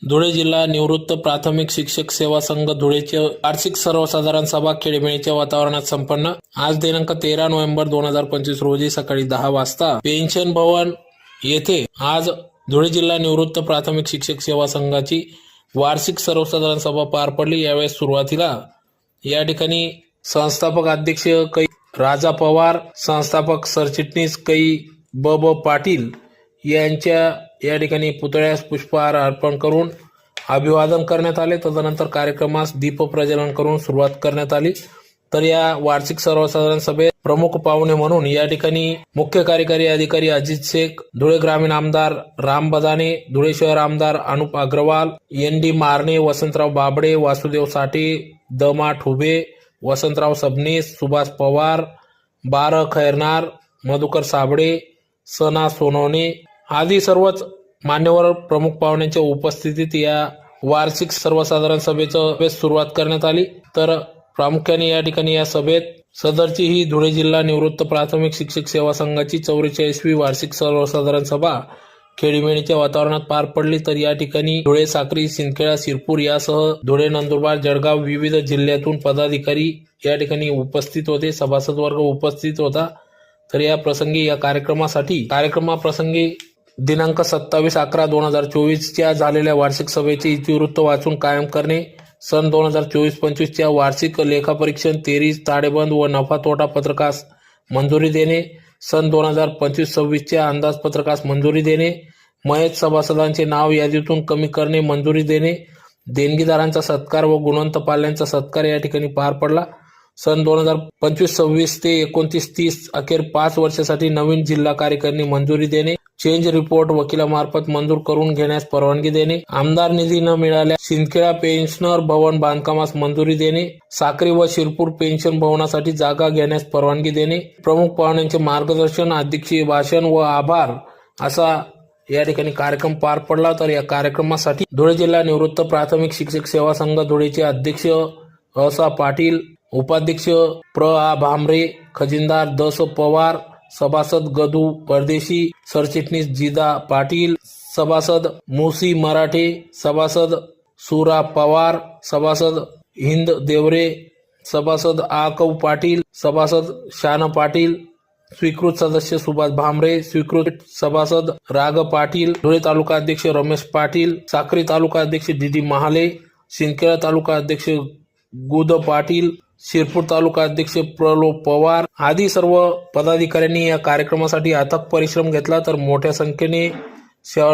धुळे जिल्हा निवृत्त प्राथमिक शिक्षक सेवा संघ धुळेचे वार्षिक सर्वसाधारण सभा खेळीमेळीच्या वातावरणात संपन्न। आज दिनांक 13 नोव्हेंबर 2025 रोजी सकाळी 10 वाजता पेन्शन भवन येथे आज धुळे जिल्हा निवृत्त प्राथमिक शिक्षक सेवा संघाची वार्षिक सर्वसाधारण सभा पार पडली। यावेळेस सुरुवातीला या ठिकाणी संस्थापक अध्यक्ष कै राजा पवार, संस्थापक सरचिटणीस कै ब पाटील यांच्या या ठिकाणी पुतळ्यास पुष्पहार अर्पण करून अभिवादन करण्यात आले। तदनंतर कार्यक्रमास दीप प्रज्वलन करून सुरुवात करण्यात आली। तर या वार्षिक सर्वसाधारण सभेत प्रमुख पाहुणे म्हणून या ठिकाणी मुख्य कार्यकारी अधिकारी अजित शेख, धुळे ग्रामीण आमदार राम बदाने, धुळे शहर आमदार अनुप अग्रवाल, एन.डी. मारणे, वसंतराव बाबडे, वासुदेव साठे, द.मा. ठुबे, वसंतराव सबनीस, सुभाष पवार, बार खैरनार, मधुकर साबळे, सना सोनवणे आदी सर्वच मान्यवर प्रमुख पाहुण्यांच्या उपस्थितीत या वार्षिक सर्वसाधारण सभेचं सुरुवात करण्यात आली। तर प्रामुख्याने या ठिकाणी या सभेत सदरची ही धुळे जिल्हा निवृत्त प्राथमिक शिक्षक सेवा संघाची 44वी वार्षिक सर्वसाधारण सभा खेळीमेळीच्या वातावरणात पार पडली। तर या ठिकाणी धुळे, साक्री, सिंदखेडा, शिरपूर यासह धुळे, नंदुरबार, जळगाव विविध जिल्ह्यातून पदाधिकारी या ठिकाणी उपस्थित होते, सभासद वर्ग उपस्थित होता। तर या प्रसंगी या कार्यक्रमाप्रसंगी दिनांक 27/11/2024 च्या झालेल्या वार्षिक सभेचे इतिवृत्त वाचून कायम करणे, सन 2024-25 च्या वार्षिक लेखापरीक्षण, 33 ताळेबंद व नफा तोटा पत्रकास मंजुरी देणे, सन 2025-26 च्या अंदाजपत्रकास मंजुरी देणे, मयत सभासदांचे नाव यादीतून कमी करणे मंजुरी देणे, देणगीदारांचा सत्कार व गुणवंत पाल्यांचा सत्कार या ठिकाणी पार पडला। सन 2025-26 ते 29-30 अखेर 5 वर्षासाठी नवीन जिल्हा कार्यकारिणी मंजुरी देणे, चेंज रिपोर्ट वकिलामार्फत मंजूर करून घेण्यास परवानगी देणे, आमदार निधी न मिळाल्या सिंदखेडा पेन्शनर भवन बांधकामास मंजुरी देणे, साक्री व शिरपूर पेन्शन भवनासाठी जागा घेण्यास परवानगी देणे, प्रमुख पाहुण्यांचे मार्गदर्शन, अध्यक्षीय भाषण व आभार असा या ठिकाणी कार्यक्रम पार पडला। तर या कार्यक्रमासाठी धुळे जिल्हा निवृत्त प्राथमिक शिक्षक सेवा संघ धुळेचे अध्यक्ष अ.सा. पाटील, उपाध्यक्ष प्र.आ. भामरे, खजिनदार द.स. पवार, सभासद गदू परदेशी, सरचिटणीस जिदा पाटील, सभासद मुसी मराठे, सभासद सुरा पवार, सभासद हिंद देवरे, सभासद आ.कौ. पाटील, सभासद शान पाटील, स्वीकृत सदस्य सुभाष भामरे, स्वीकृत सभासद राग पाटील, धुळे तालुका अध्यक्ष रमेश पाटील, साक्री तालुका अध्यक्ष डी.डी. महाले, सिंदखेडा तालुका अध्यक्ष गुद पाटील, शिरपूर तालुका अध्यक्ष प्रलोभ पवार आदी सर्व पदाधिकाऱ्यांनी या कार्यक्रमासाठी अथक परिश्रम घेतला। तर मोठ्या संख्येने सेवा